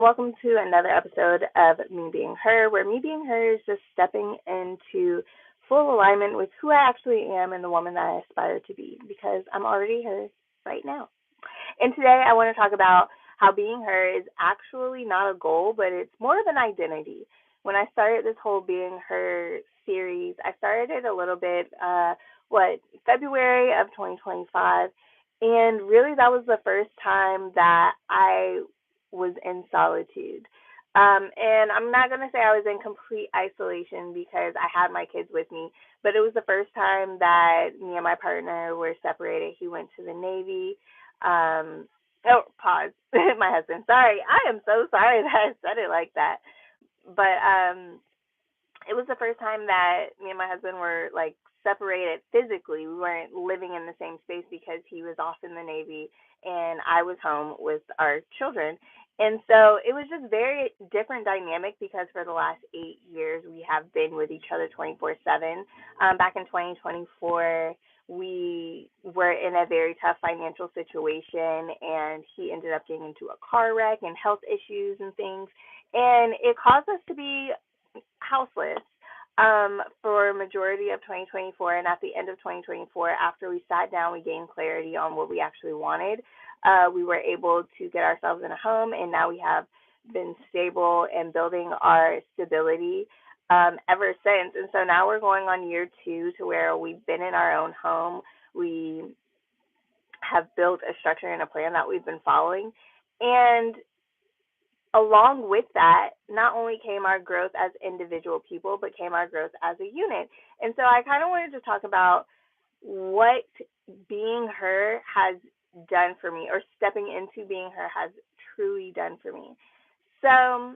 Welcome to another episode of Me Being Her, where Me Being Her is just stepping into full alignment with who I actually am and the woman that I aspire to be because I'm already her right now. And today I want to talk about how being her is actually not a goal, but it's more of an identity. When I started this whole Being Her series, I started it a little bit, February of 2025. And really, that was the first time that I was in solitude. And I'm not going to say I was in complete isolation because I had my kids with me, but it was the first time that me and my partner were separated. He went to the Navy. Pause. My husband. Sorry. I am so sorry that I said it like that. But it was the first time that me and my husband were like separated physically. We weren't living in the same space because he was off in the Navy and I was home with our children. And so it was just very different dynamic because for the last 8 years we have been with each other 24/7. Back in 2024, we were in a very tough financial situation, and he ended up getting into a car wreck and health issues and things, and it caused us to be houseless for a majority of 2024. And at the end of 2024, after we sat down, we gained clarity on what we actually wanted. We were able to get ourselves in a home, and now we have been stable and building our stability ever since. And so now we're going on year two to where we've been in our own home. We have built a structure and a plan that we've been following. And along with that, not only came our growth as individual people, but came our growth as a unit. And so I kind of wanted to talk about what being her has done for me, or stepping into being her has truly done for me. So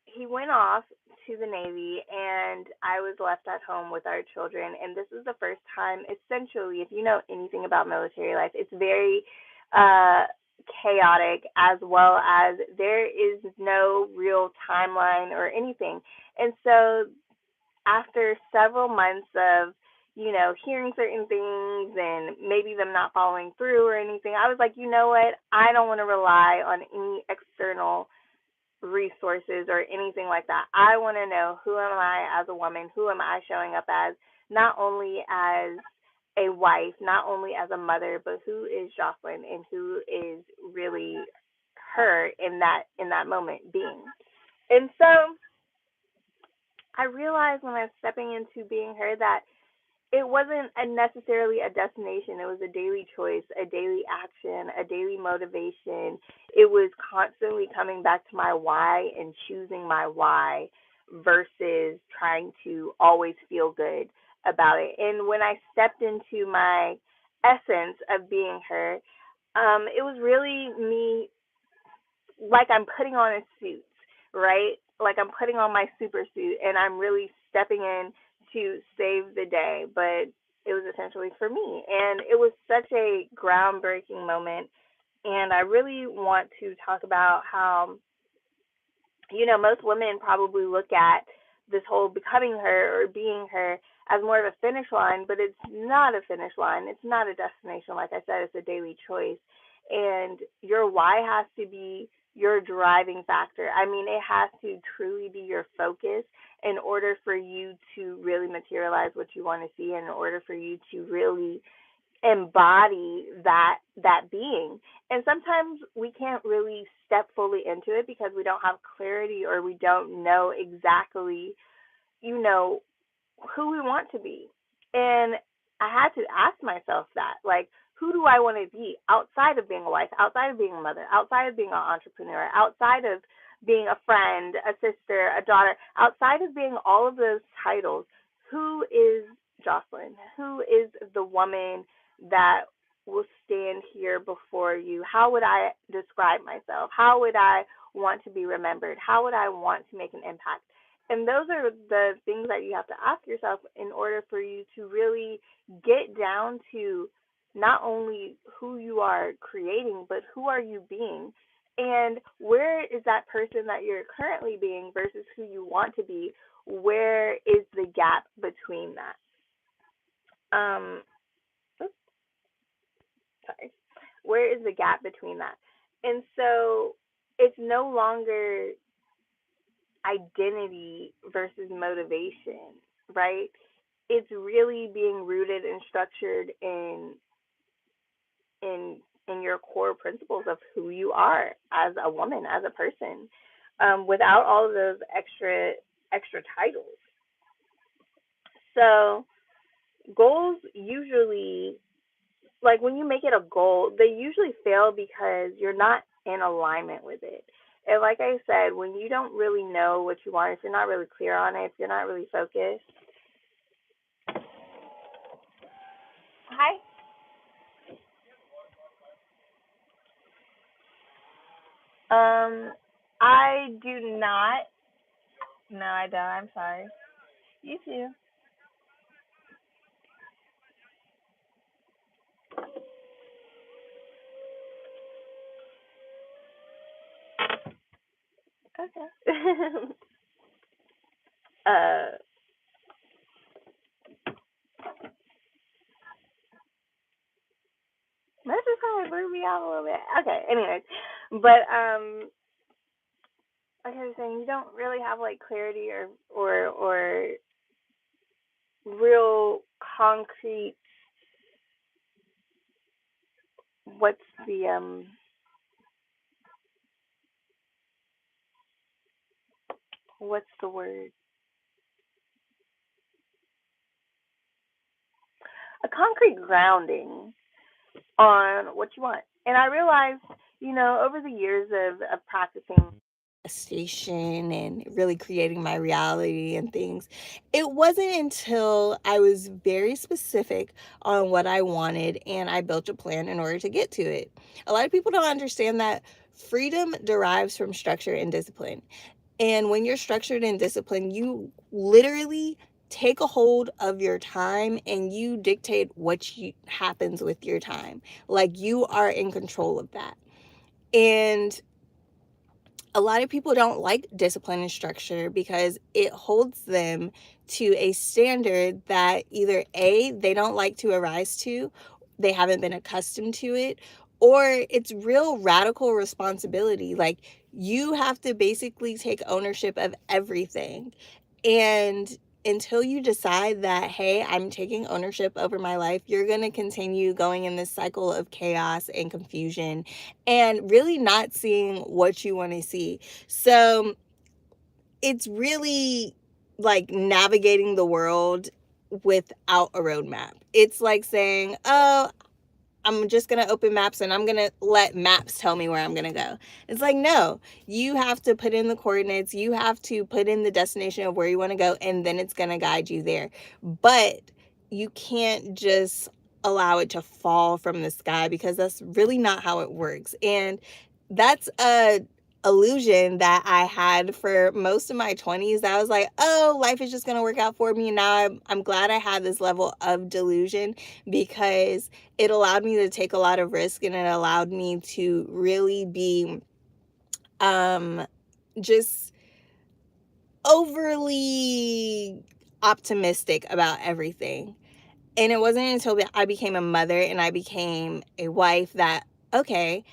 he went off to the Navy, and I was left at home with our children. And this was the first time, essentially, if you know anything about military life, it's very chaotic, as well as there is no real timeline or anything. And so after several months of, hearing certain things and maybe them not following through or anything, I was like, you know what? I don't want to rely on any external resources or anything like that. I want to know, who am I as a woman? Who am I showing up as? Not only as a wife, not only as a mother, but who is Jocelyn and who is really her in that moment being. And so I realized when I was stepping into being her that it wasn't necessarily a destination. It was a daily choice, a daily action, a daily motivation. It was constantly coming back to my why and choosing my why versus trying to always feel good about it. And when I stepped into my essence of being her, it was really me, like I'm putting on a suit, right? Like I'm putting on my super suit and I'm really stepping in to save the day, but it was essentially for me. And it was such a groundbreaking moment. And I really want to talk about how, most women probably look at this whole becoming her or being her as more of a finish line, but it's not a finish line. It's not a destination. Like I said, it's a daily choice. And your why has to be your driving factor. I mean, it has to truly be your focus in order for you to really materialize what you want to see, and in order for you to really embody that being. And sometimes we can't really step fully into it because we don't have clarity, or we don't know exactly, you know, who we want to be. And I had to ask myself that, like, who do I want to be outside of being a wife, outside of being a mother, outside of being an entrepreneur, outside of being a friend, a sister, a daughter, outside of being all of those titles? Who is Jocelyn? Who is the woman that will stand here before you? How would I describe myself? How would I want to be remembered? How would I want to make an impact? And those are the things that you have to ask yourself in order for you to really get down to not only who you are creating, but who are you being? And where is that person that you're currently being versus who you want to be? Where is the gap between that? Um, oops, sorry. Where is the gap between that? And so it's no longer identity versus motivation, right? It's really being rooted and structured in in your core principles of who you are as a woman, as a person, without all of those extra titles. So goals usually, like when you make it a goal, they usually fail because you're not in alignment with it. And like I said, when you don't really know what you want, if you're not really clear on it, if you're not really focused. Hi. I do not. No, I don't. I'm sorry. You too. Okay. uh, that just kind of threw me out a little bit. Okay. Anyways, but like I was saying, you don't really have like clarity or real concrete. What's the word? A concrete grounding on what you want. And I realized, over the years of practicing station and really creating my reality and things, it wasn't until I was very specific on what I wanted and I built a plan in order to get to it. A lot of people don't understand that freedom derives from structure and discipline. And when you're structured and disciplined, you literally take a hold of your time and you dictate happens with your time. Like you are in control of that. And a lot of people don't like discipline and structure because it holds them to a standard that either A, they don't like to arise to, they haven't been accustomed to it, or it's real radical responsibility. Like you have to basically take ownership of everything. And until you decide that, hey, I'm taking ownership over my life, you're going to continue going in this cycle of chaos and confusion and really not seeing what you want to see. So it's really like navigating the world without a roadmap. It's like saying, oh, I'm just going to open maps and I'm going to let maps tell me where I'm going to go. It's like, no, you have to put in the coordinates. You have to put in the destination of where you want to go, and then it's going to guide you there. But you can't just allow it to fall from the sky because that's really not how it works. And that's a illusion that I had for most of my 20s. I was like, oh, life is just going to work out for me. And now I'm glad I had this level of delusion because it allowed me to take a lot of risk and it allowed me to really be just overly optimistic about everything. And it wasn't until I became a mother and I became a wife that, okay,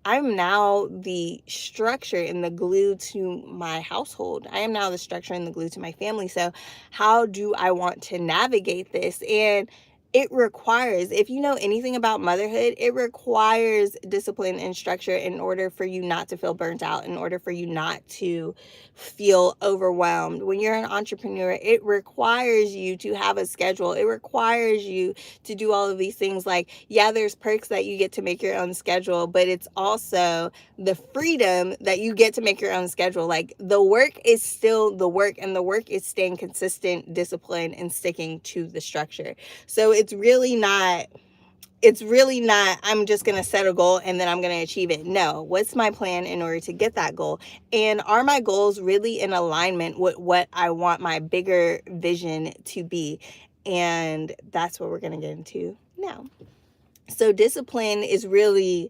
I'm now the structure and the glue to my household. I am now the structure and the glue to my family. So, how do I want to navigate this? And it requires, if you know anything about motherhood, it requires discipline and structure in order for you not to feel burnt out, in order for you not to feel overwhelmed. When you're an entrepreneur, it requires you to have a schedule. It requires you to do all of these things. Like, yeah, there's perks that you get to make your own schedule, but it's also the freedom that you get to make your own schedule. Like, the work is still the work, and the work is staying consistent, disciplined, and sticking to the structure. So it's really not I'm just going to set a goal and then I'm going to achieve it. No, what's my plan in order to get that goal? And are my goals really in alignment with what I want my bigger vision to be? And that's what we're going to get into now. So discipline is really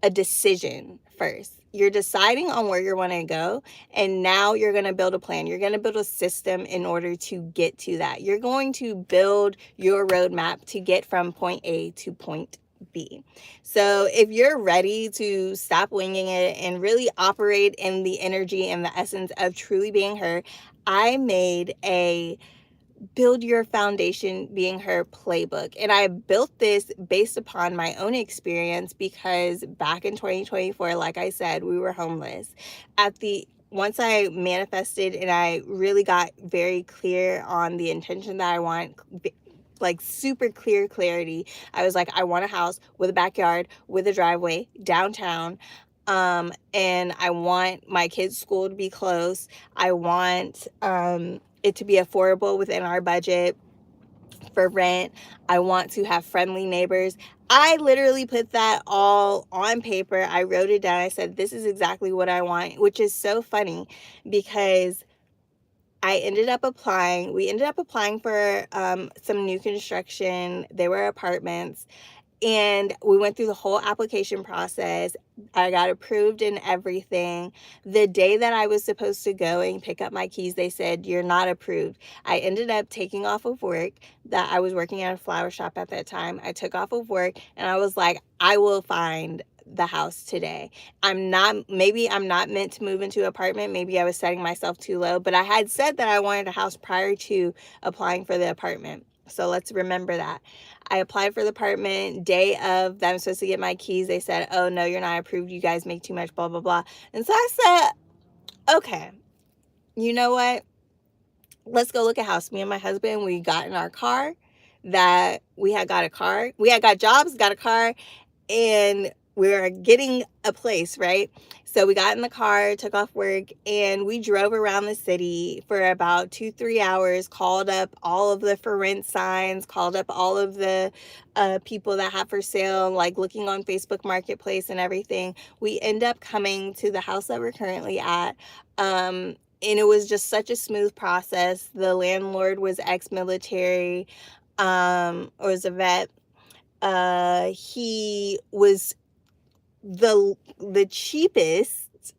a decision first. You're deciding on where you want to go, and now you're going to build a plan. You're going to build a system in order to get to that. You're going to build your roadmap to get from point A to point be. So if you're ready to stop winging it and really operate in the energy and the essence of truly being her, I made a build your foundation being her playbook. And I built this based upon my own experience because back in 2024, like I said, we were homeless. At the Once I manifested and I really got very clear on the intention that I want, like super clear clarity. I was like, I want a house with a backyard, with a driveway, downtown. And I want my kids' school to be close. I want it to be affordable within our budget for rent. I want to have friendly neighbors. I literally put that all on paper. I wrote it down. I said, this is exactly what I want, which is so funny because I ended up applying. We ended up applying for some new construction. They were apartments. And we went through the whole application process. I got approved and everything. The day that I was supposed to go and pick up my keys, they said, you're not approved. I ended up taking off of work. That I was working at a flower shop at that time. I took off of work and I was like, I will find the house today. Maybe I'm not meant to move into an apartment. Maybe I was setting myself too low, but I had said that I wanted a house prior to applying for the apartment. So let's remember that. I applied for the apartment. Day of that I'm supposed to get my keys, they said, oh no, you're not approved. You guys make too much, blah, blah, blah. And so I said, okay, you know what? Let's go look at a house. Me and my husband, we got in our car. That we had got a car. We had got jobs, got a car, and we were getting a place, right? So we got in the car, took off work, and we drove around the city for about 2-3 hours, called up all of the for rent signs, called up all of the people that have for sale, like looking on Facebook Marketplace and everything. We end up coming to the house that we're currently at. And it was just such a smooth process. The landlord was ex-military, or was a vet. He was the cheapest,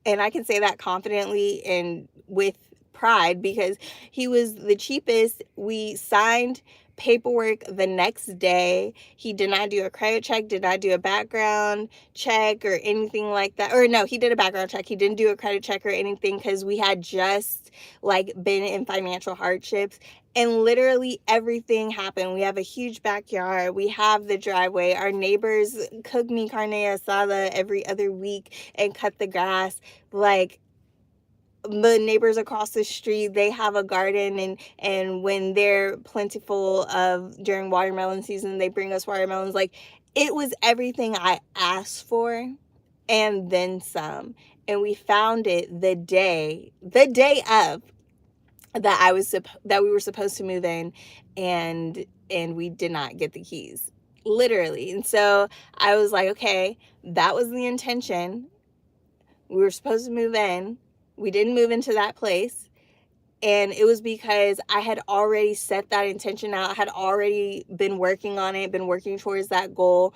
and I can say that confidently and with pride because he was the cheapest. We signed paperwork the next day. He did not do a credit check, did not do a background check or anything like that. Or no, he did a background check. He didn't do a credit check or anything because we had just like been in financial hardships. And literally everything happened. We have a huge backyard. We have the driveway. Our neighbors cook me carne asada every other week and cut the grass. Like, the neighbors across the street, they have a garden, and when they're plentiful of during watermelon season, they bring us watermelons. Like, it was everything I asked for and then some. And we found it the day of that we were supposed to move in, and we did not get the keys, literally. And so I was like, okay, that was the intention. We were supposed to move in. We didn't move into that place. And it was because I had already set that intention out. I had already been working on it, been working towards that goal.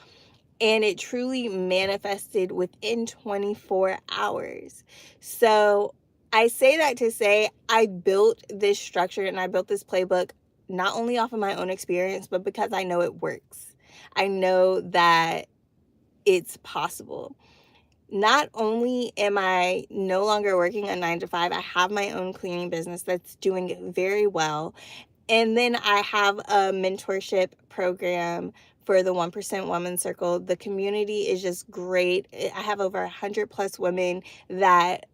And it truly manifested within 24 hours. So I say that to say I built this structure and I built this playbook not only off of my own experience, but because I know it works. I know that it's possible. Not only am I no longer working a 9 to 5, I have my own cleaning business that's doing very well. And then I have a mentorship program for the 1% Woman Circle. The community is just great. I have over 100 plus women that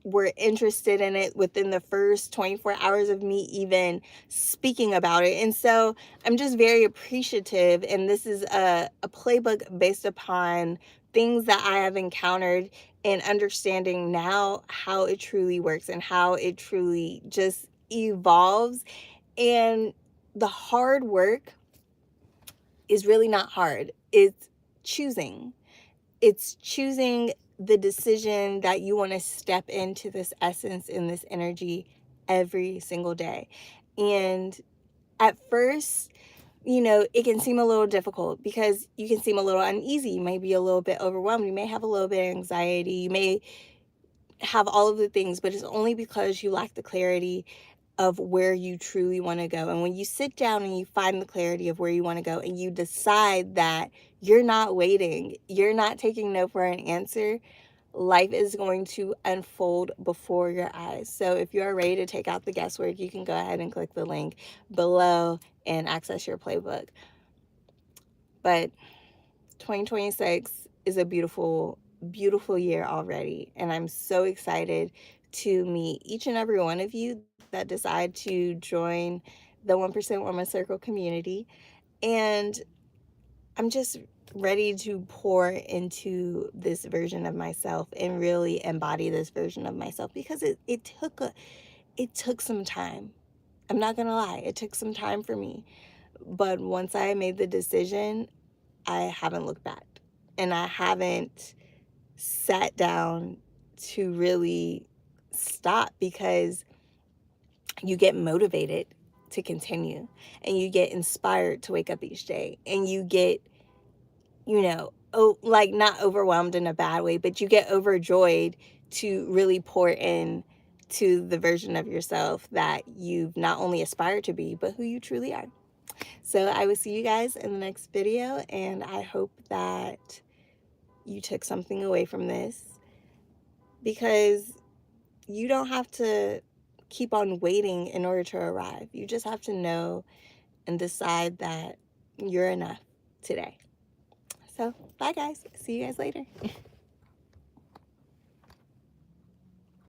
were interested in it within the first 24 hours of me even speaking about it. And so I'm just very appreciative. And this is a playbook based upon things that I have encountered and understanding now how it truly works and how it truly just evolves. And the hard work is really not hard. Choosing. It's choosing the decision that you want to step into this essence in this energy every single day. And at first, it can seem a little difficult because you can seem a little uneasy. You may be a little bit overwhelmed. You may have a little bit of anxiety. You may have all of the things, but it's only because you lack the clarity of where you truly want to go. And when you sit down and you find the clarity of where you want to go and you decide that you're not waiting, you're not taking no for an answer, life is going to unfold before your eyes. So if you're ready to take out the guesswork, you can go ahead and click the link below and access your playbook. But 2026 is a beautiful, beautiful year already. And I'm so excited to meet each and every one of you that decide to join the 1% Woman Circle community. And I'm just ready to pour into this version of myself and really embody this version of myself because it took some time. I'm not gonna lie, it took some time for me. But once I made the decision, I haven't looked back. And I haven't sat down to really stop because you get motivated to continue and you get inspired to wake up each day and you get, like not overwhelmed in a bad way, but you get overjoyed to really pour in to the version of yourself that you've not only aspired to be, but who you truly are. So I will see you guys in the next video, and I hope that you took something away from this because you don't have to keep on waiting in order to arrive. You just have to know and decide that you're enough today. So, bye guys. See you guys later.